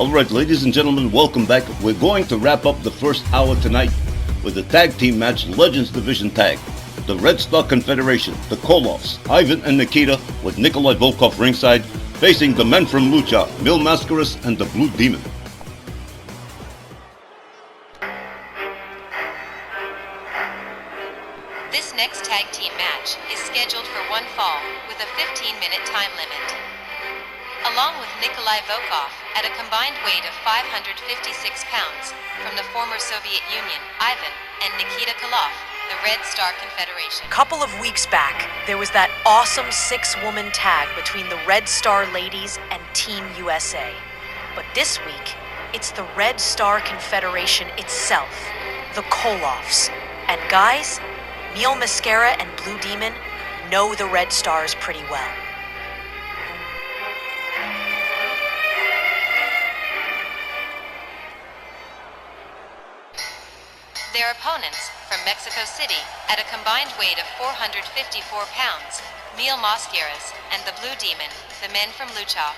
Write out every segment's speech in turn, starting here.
Alright, ladies and gentlemen, welcome back. We're going to wrap up the first hour tonight with the tag team match, Legends Division Tag. The Red Star Confederation, the Koloffs, Ivan and Nikita, with Nikolai Volkov ringside, facing the men from L.U.C.H.A, Mil Mascaras and the Blue Demon. This next tag team match is scheduled for one fall with a 15-minute time limit. Along with Nikolai Volkov at a combined weight of 556 pounds from the former Soviet Union, Ivan and Nikita Koloff, the Red Star Confederation. Couple of weeks back, there was that awesome 6-woman tag between the Red Star ladies and Team USA. But this week, it's the Red Star Confederation itself, the Koloffs. And guys, Mil Mascara and Blue Demon know the Red Stars pretty well. Their opponents, from Mexico City, at a combined weight of 454 pounds, Mil Mascaras and the Blue Demon, the men from L.U.C.H.A.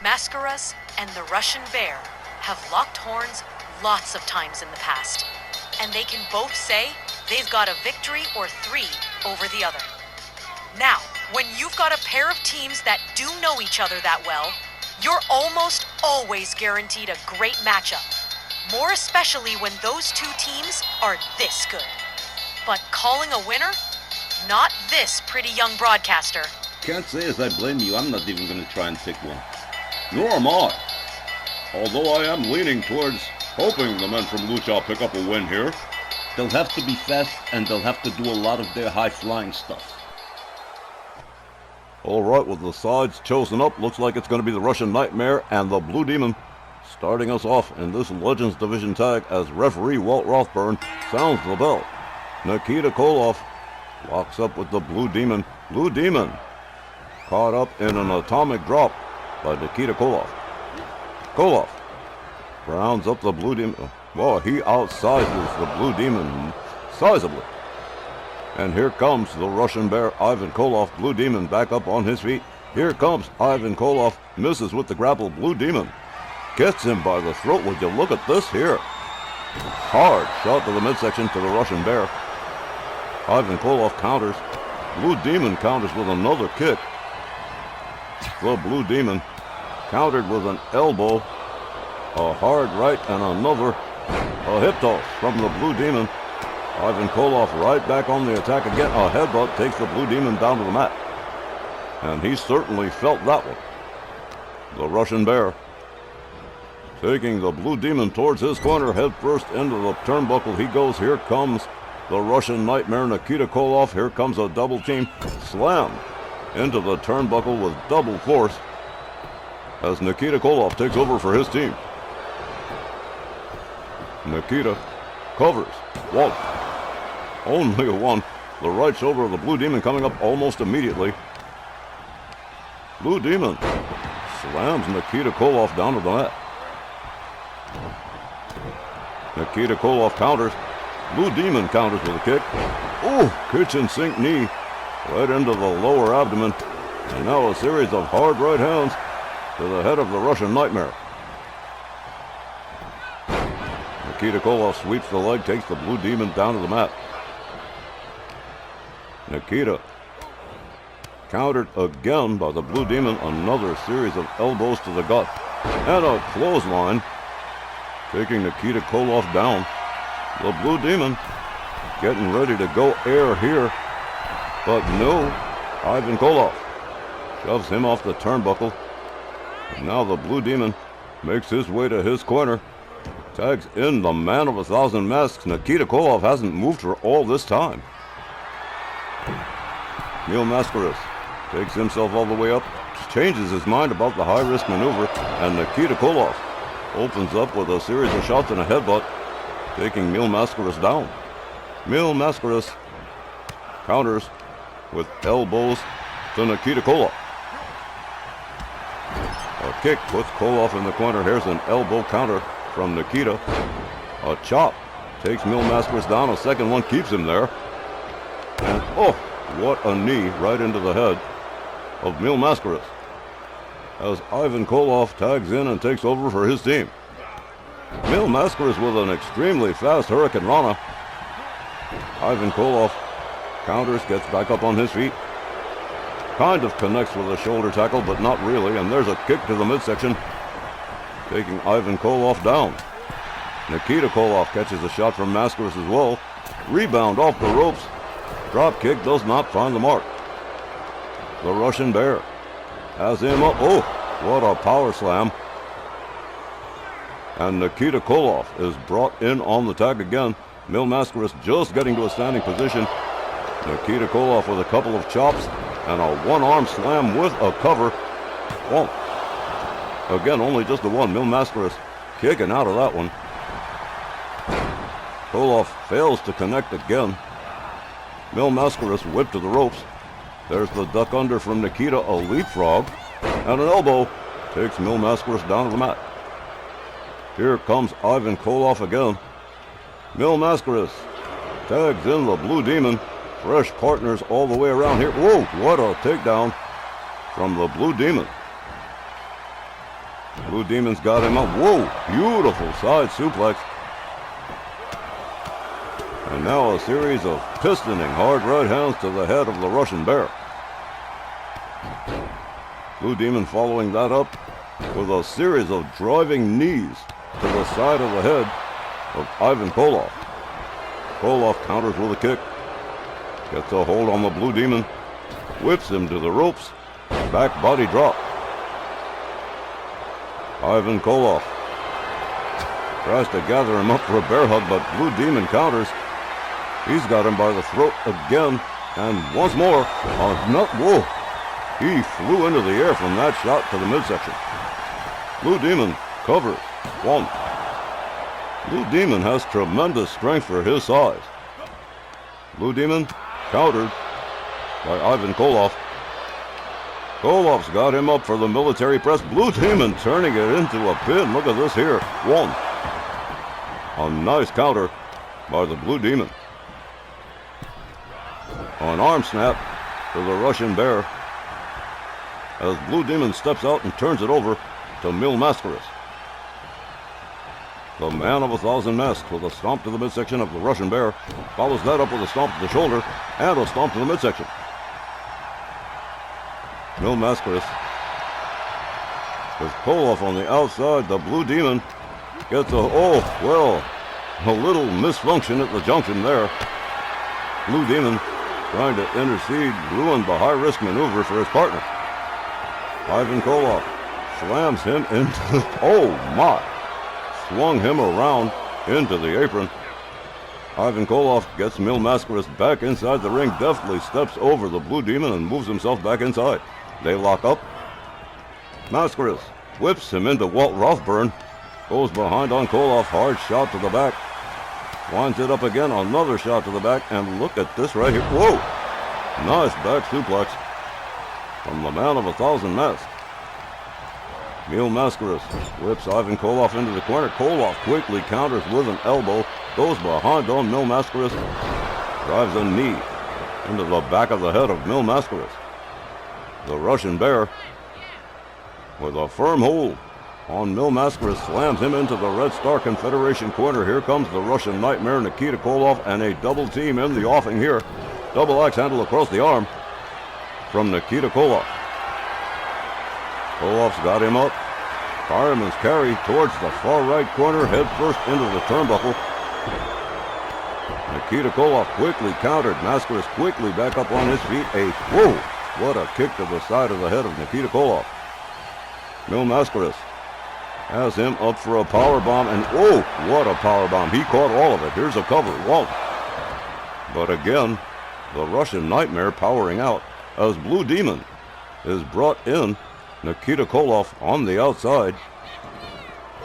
Mascaras and the Russian Bear have locked horns lots of times in the past, and they can both say they've got a victory or 3 over the other. Now, when you've got a pair of teams that do know each other that well, you're almost always guaranteed a great matchup. More especially when those two teams are this good. But calling a winner? Not this pretty young broadcaster. Can't say as I blame you, I'm not even going to try and pick one. Nor am I. Although I am leaning towards hoping the men from L.U.C.H.A pick up a win here. They'll have to be fast and they'll have to do a lot of their high-flying stuff. Alright, with the sides chosen up, looks like it's going to be the Russian Nightmare and the Blue Demon. Starting us off in this Legends Division tag as referee Walt Rothburn sounds the bell. Nikita Koloff locks up with the Blue Demon. Blue Demon caught up in an atomic drop by Nikita Koloff. Koloff rounds up the Blue Demon. Well, he outsizes the Blue Demon sizably. And here comes the Russian Bear, Ivan Koloff. Blue Demon back up on his feet. Here comes Ivan Koloff, misses with the grapple. Blue Demon gets him by the throat. Would you look at this here? Hard shot to the midsection to the Russian Bear. Ivan Koloff counters. Blue Demon counters with another kick. The Blue Demon countered with an elbow, a hard right, and another, a hip toss from the Blue Demon. Ivan Koloff right back on the attack again. A headbutt takes the Blue Demon down to the mat. And he certainly felt that one. The Russian Bear taking the Blue Demon towards his corner, head first into the turnbuckle he goes. Here comes the Russian Nightmare, Nikita Koloff. Here comes a double team slam into the turnbuckle with double force as Nikita Koloff takes over for his team. Nikita covers. Walt. Only a one. The right shoulder of the Blue Demon coming up almost immediately. Blue Demon slams Nikita Koloff down to the mat. Nikita Koloff counters. Blue Demon counters with a kick. Ooh, kitchen sink knee right into the lower abdomen. And now a series of hard right hands to the head of the Russian Nightmare. Nikita Koloff sweeps the leg, takes the Blue Demon down to the mat. Nikita countered again by the Blue Demon. Another series of elbows to the gut and a clothesline, taking Nikita Koloff down. The Blue Demon getting ready to go air here, but no. Ivan Koloff shoves him off the turnbuckle. And now the Blue Demon makes his way to his corner, tags in the man of 1,000 masks. Nikita Koloff hasn't moved for all this time. Mil Mascaras takes himself all the way up, changes his mind about the high-risk maneuver, and Nikita Koloff opens up with a series of shots and a headbutt, taking Mil Mascaras down. Mil Mascaras counters with elbows to Nikita Koloff. A kick puts Koloff in the corner. Here's an elbow counter from Nikita. A chop takes Mil Mascaras down. A second one keeps him there. And oh, what a knee right into the head of Mil Mascaras. as Ivan Koloff tags in and takes over for his team. Mil Mascaras with an extremely fast Hurricane Rana. Ivan Koloff counters, gets back up on his feet. Kind of connects with a shoulder tackle, but not really, and there's a kick to the midsection, taking Ivan Koloff down. Nikita Koloff catches a shot from Mascaras as well. Rebound off the ropes. Drop kick does not find the mark. The Russian Bear has him up. Oh, what a power slam. And Nikita Koloff is brought in on the tag again. Mil Mascaras just getting to a standing position. Nikita Koloff with a couple of chops and a one-arm slam with a cover. Well, again, only just the one. Mil Mascaras kicking out of that one. Koloff fails to connect again. Mil Mascaras whipped to the ropes. There's the duck under from Nikita, a leapfrog, and an elbow takes Mil Mascaras down to the mat. Here comes Ivan Koloff again. Mil Mascaras tags in the Blue Demon. Fresh partners all the way around here. Whoa, what a takedown from the Blue Demon. Blue Demon's got him up. Whoa, beautiful side suplex. And now a series of pistoning hard right hands to the head of the Russian Bear. Blue Demon following that up with a series of driving knees to the side of the head of Ivan Koloff. Koloff counters with a kick. Gets a hold on the Blue Demon. Whips him to the ropes. Back body drop. Ivan Koloff tries to gather him up for a bear hug, but Blue Demon counters. He's got him by the throat again, and once more, whoa! He flew into the air from that shot to the midsection. Blue Demon covers. One. Blue Demon has tremendous strength for his size. Blue Demon countered by Ivan Koloff. Koloff's got him up for the military press. Blue Demon turning it into a pin. Look at this here. One. A nice counter by the Blue Demon. An arm snap to the Russian Bear as Blue Demon steps out and turns it over to Mil Mascaras. The man of 1,000 masks with a stomp to the midsection of the Russian Bear. Follows that up with a stomp to the shoulder and a stomp to the midsection. Mil Mascaras with Koloff on the outside. The Blue Demon gets a little misfunction at the junction there. Blue Demon trying to intercede, ruined the high-risk maneuver for his partner. Ivan Koloff slams him into, swung him around into the apron. Ivan Koloff gets Mil Mascaras back inside the ring, deftly steps over the Blue Demon and moves himself back inside. They lock up. Mascaras whips him into Walt Rothburn, goes behind on Koloff, hard shot to the back. Winds it up again, another shot to the back, and look at this right here. Whoa! Nice back suplex from the man of 1,000 masks. Mil Mascaras whips Ivan Koloff into the corner. Koloff quickly counters with an elbow, goes behind on Mil Mascaras, drives a knee into the back of the head of Mil Mascaras. The Russian Bear, with a firm hold on Mil Mascaras, slams him into the Red Star Confederation corner. Here comes the Russian Nightmare, Nikita Koloff, and a double team in the offing here. Double axe handle across the arm from Nikita Koloff. Koloff's got him up. Fireman's carry towards the far right corner, head first into the turnbuckle. Nikita Koloff quickly countered. Mascaras quickly back up on his feet. What a kick to the side of the head of Nikita Koloff. Mil Mascaras has him up for a power bomb, and what a power bomb. He caught all of it. Here's a cover. Whoa. But again, the Russian Nightmare powering out as Blue Demon is brought in. Nikita Koloff on the outside.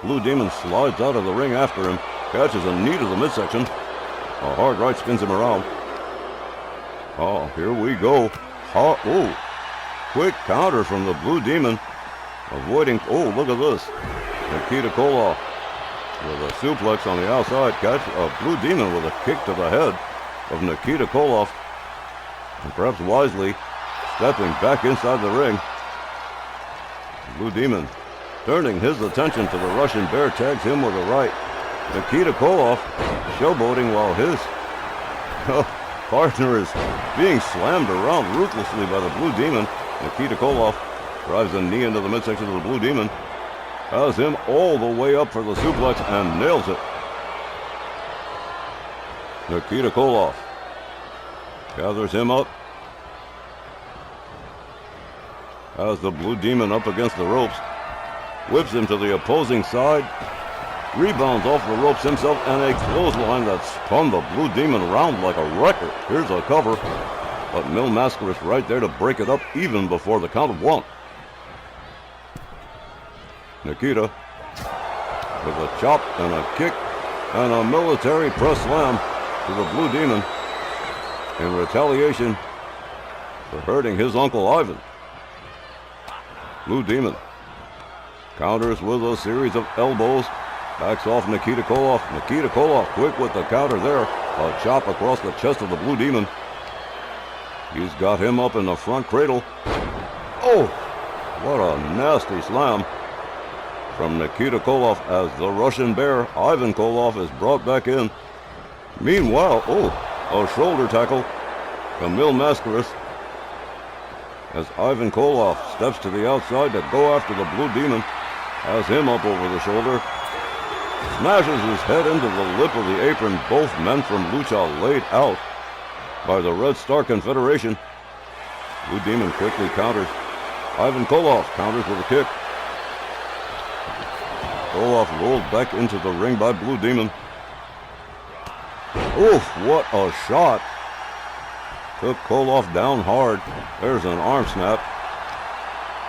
Blue Demon slides out of the ring after him, catches a knee to the midsection. A hard right spins him around. Here we go. Quick counter from the Blue Demon. Avoiding, look at this. Nikita Koloff with a suplex on the outside. Catch a Blue Demon with a kick to the head of Nikita Koloff. And perhaps wisely stepping back inside the ring. Blue Demon, turning his attention to the Russian Bear, tags him with a right. Nikita Koloff showboating while his partner is being slammed around ruthlessly by the Blue Demon. Nikita Koloff drives a knee into the midsection of the Blue Demon, has him all the way up for the suplex and nails it. Nikita Koloff gathers him up, has the Blue Demon up against the ropes, whips him to the opposing side, rebounds off the ropes himself, and a clothesline that spun the Blue Demon around like a record. Here's a cover, but Mil Mascaras right there to break it up even before the count of one. Nikita with a chop and a kick and a military press slam to the Blue Demon in retaliation for hurting his Uncle Ivan. Blue Demon counters with a series of elbows, backs off Nikita Koloff. Nikita Koloff quick with the counter there, a chop across the chest of the Blue Demon. He's got him up in the front cradle. Oh, what a nasty slam from Nikita Koloff as the Russian Bear, Ivan Koloff, is brought back in. Meanwhile, a shoulder tackle from Mil Mascaras as Ivan Koloff steps to the outside to go after the Blue Demon, has him up over the shoulder, smashes his head into the lip of the apron. Both men from L.U.C.H.A laid out by the Red Star Confederation. Blue Demon quickly counters. Ivan Koloff counters with a kick. Koloff rolled back into the ring by Blue Demon. Oof, what a shot. Took Koloff down hard. There's an arm snap.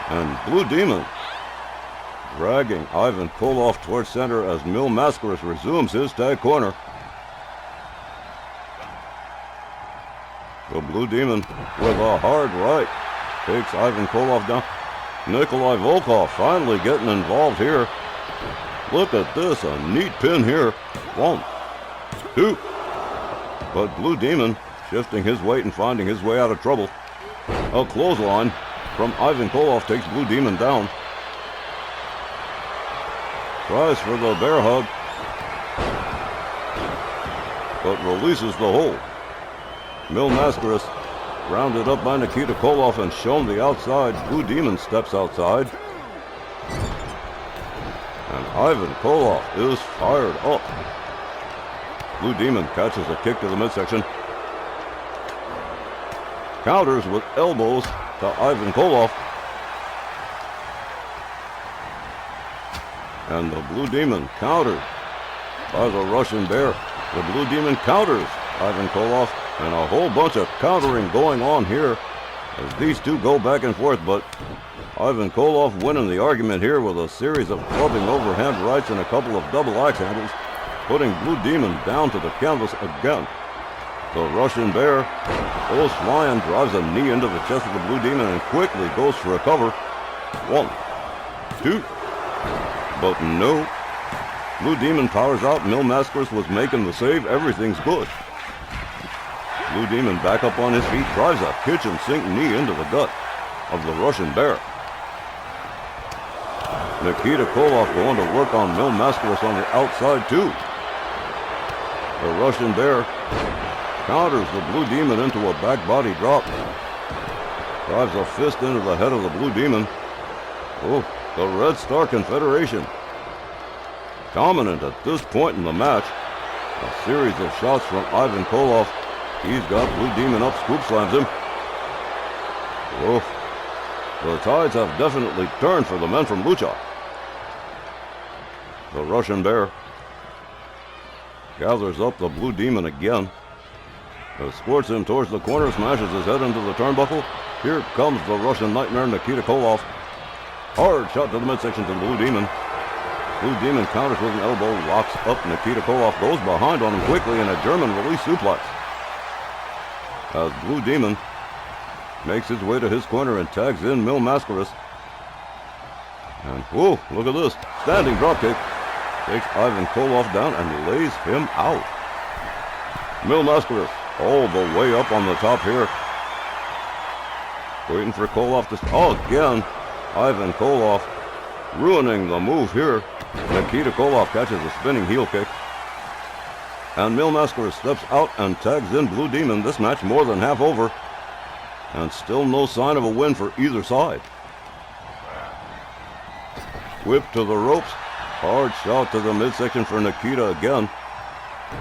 And Blue Demon dragging Ivan Koloff towards center as Mil Mascaras resumes his tag corner. The Blue Demon with a hard right takes Ivan Koloff down. Nikolai Volkov finally getting involved here. Look at this, a neat pin here. 1, 2. But Blue Demon shifting his weight and finding his way out of trouble. A clothesline from Ivan Koloff takes Blue Demon down. Tries for the bear hug, but releases the hold. Mil Mascaras rounded up by Nikita Koloff and shown the outside. Blue Demon steps outside. And Ivan Koloff is fired up. Blue Demon catches a kick to the midsection. Counters with elbows to Ivan Koloff. And the Blue Demon countered by the Russian Bear. The Blue Demon counters Ivan Koloff, and a whole bunch of countering going on here as these two go back and forth, but Ivan Koloff winning the argument here with a series of clubbing overhand rights and a couple of double axe handles, putting Blue Demon down to the canvas again. The Russian Bear goes flying, drives a knee into the chest of the Blue Demon, and quickly goes for a cover. 1, 2, but no. Blue Demon powers out. Mil Mascaras was making the save. Everything's good. Blue Demon back up on his feet, drives a kitchen sink knee into the gut of the Russian Bear. Nikita Koloff going to work on Mil Mascaras on the outside too. The Russian Bear counters the Blue Demon into a back body drop. Drives a fist into the head of the Blue Demon. Oh, the Red Star Confederation dominant at this point in the match. A series of shots from Ivan Koloff. He's got Blue Demon up, scoop slams him. Oh, the tides have definitely turned for the men from L.U.C.H.A. The Russian Bear gathers up the Blue Demon again. Escorts him towards the corner, smashes his head into the turnbuckle. Here comes the Russian Nightmare, Nikita Koloff. Hard shot to the midsection to the Blue Demon. Blue Demon counters with an elbow, locks up Nikita Koloff, goes behind on him quickly in a German release suplex. As Blue Demon makes his way to his corner and tags in Mil Mascaras. And whoa, look at this. Standing dropkick. Takes Ivan Koloff down and lays him out. Mil Mascaras all the way up on the top here. Waiting for Koloff to... Oh, again. Ivan Koloff ruining the move here. Nikita Koloff catches a spinning heel kick. And Mil Mascaras steps out and tags in Blue Demon. This match more than half over. And still no sign of a win for either side. Whip to the ropes. Hard shot to the midsection for Nikita again.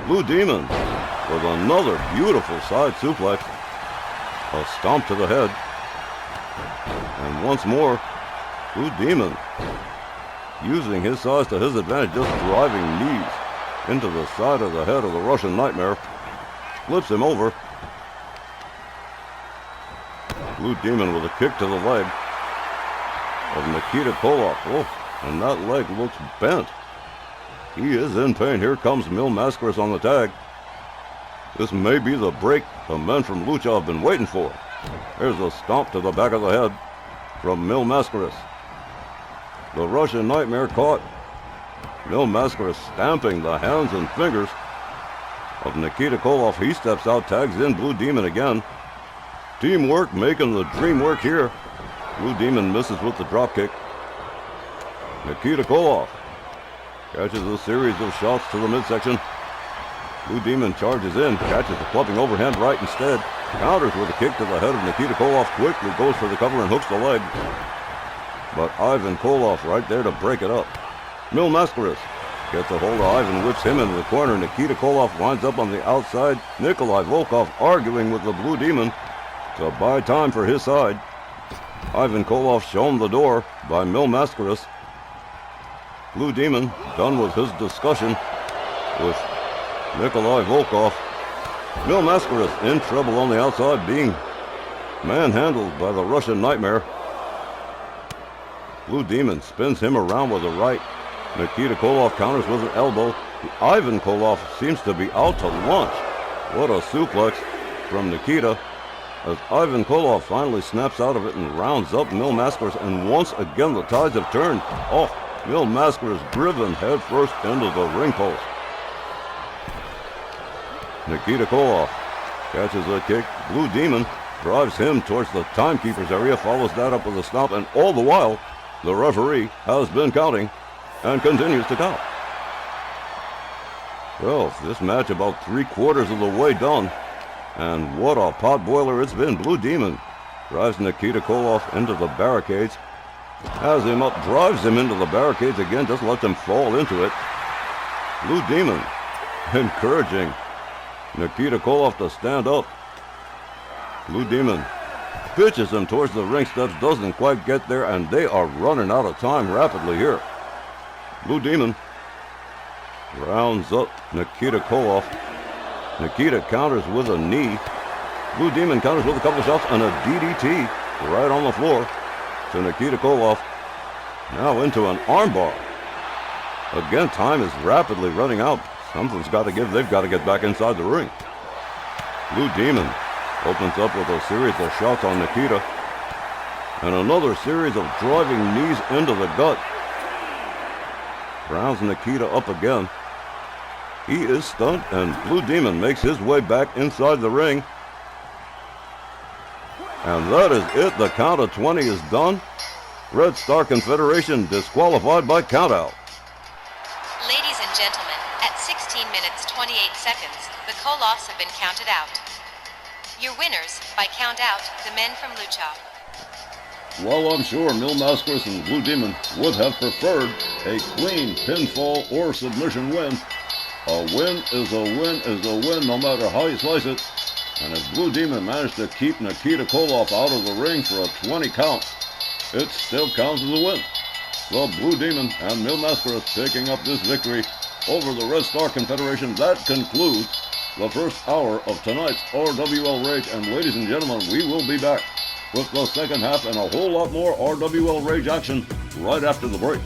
Blue Demon with another beautiful side suplex. A stomp to the head. And once more, Blue Demon using his size to his advantage, just driving knees into the side of the head of the Russian Nightmare. Flips him over. Blue Demon with a kick to the leg of Nikita Koloff. Oh, and that leg looks bent. He is in pain. Here comes Mil Mascaras on the tag. This may be the break the men from L.U.C.H.A have been waiting for. There's a stomp to the back of the head from Mil Mascaras. The Russian Nightmare caught. Mil Mascaras stamping the hands and fingers of Nikita Koloff. He steps out, tags in Blue Demon again. Teamwork making the dream work here. Blue Demon misses with the drop kick. Nikita Koloff catches a series of shots to the midsection. Blue Demon charges in, catches the clubbing overhand right instead. Counters with a kick to the head of Nikita Koloff. Quickly goes for the cover and hooks the leg. But Ivan Koloff right there to break it up. Mil Mascaras gets a hold of Ivan, whips him into the corner. Nikita Koloff winds up on the outside. Nikolai Volkov arguing with the Blue Demon to buy time for his side. Ivan Koloff shown the door by Mil Mascaras. Blue Demon done with his discussion with Nikolai Volkov. Mil Mascaras in trouble on the outside, being manhandled by the Russian Nightmare. Blue Demon spins him around with a right. Nikita Koloff counters with an elbow. Ivan Koloff seems to be out to lunch. What a suplex from Nikita as Ivan Koloff finally snaps out of it and rounds up Mil Mascaras, and once again the tides have turned. Oh, Mil Mascaras driven headfirst into the ring post. Nikita Koloff catches a kick. Blue Demon drives him towards the timekeeper's area, follows that up with a stomp, and all the while, the referee has been counting and continues to count. Well, this match about 3/4 of the way done. And what a potboiler it's been. Blue Demon drives Nikita Koloff into the barricades. Has him up, drives him into the barricades again, just lets him fall into it. Blue Demon encouraging Nikita Koloff to stand up. Blue Demon pitches him towards the ring steps, doesn't quite get there, and they are running out of time rapidly here. Blue Demon rounds up Nikita Koloff. Nikita counters with a knee. Blue Demon counters with a couple of shots and a DDT right on the floor to Nikita Koloff. Now into an armbar. Again, time is rapidly running out. Something's got to give. They've got to get back inside the ring. Blue Demon opens up with a series of shots on Nikita. And another series of driving knees into the gut. Rounds Nikita up again. He is stunned, and Blue Demon makes his way back inside the ring. And that is it. The count of 20 is done. Red Star Confederation disqualified by countout. Ladies and gentlemen, at 16 minutes 28 seconds, the Koloffs have been counted out. Your winners, by count out, the men from L.U.C.H.A. Well, I'm sure Mil Mascaras and Blue Demon would have preferred a clean pinfall or submission win. A win is a win is a win, no matter how you slice it. And if Blue Demon managed to keep Nikita Koloff out of the ring for a 20 count, it still counts as a win. So Blue Demon and Mil Mascaras picking up this victory over the Red Star Confederation. That concludes the first hour of tonight's RWL Rage. And ladies and gentlemen, we will be back with the second half and a whole lot more RWL Rage action right after the break.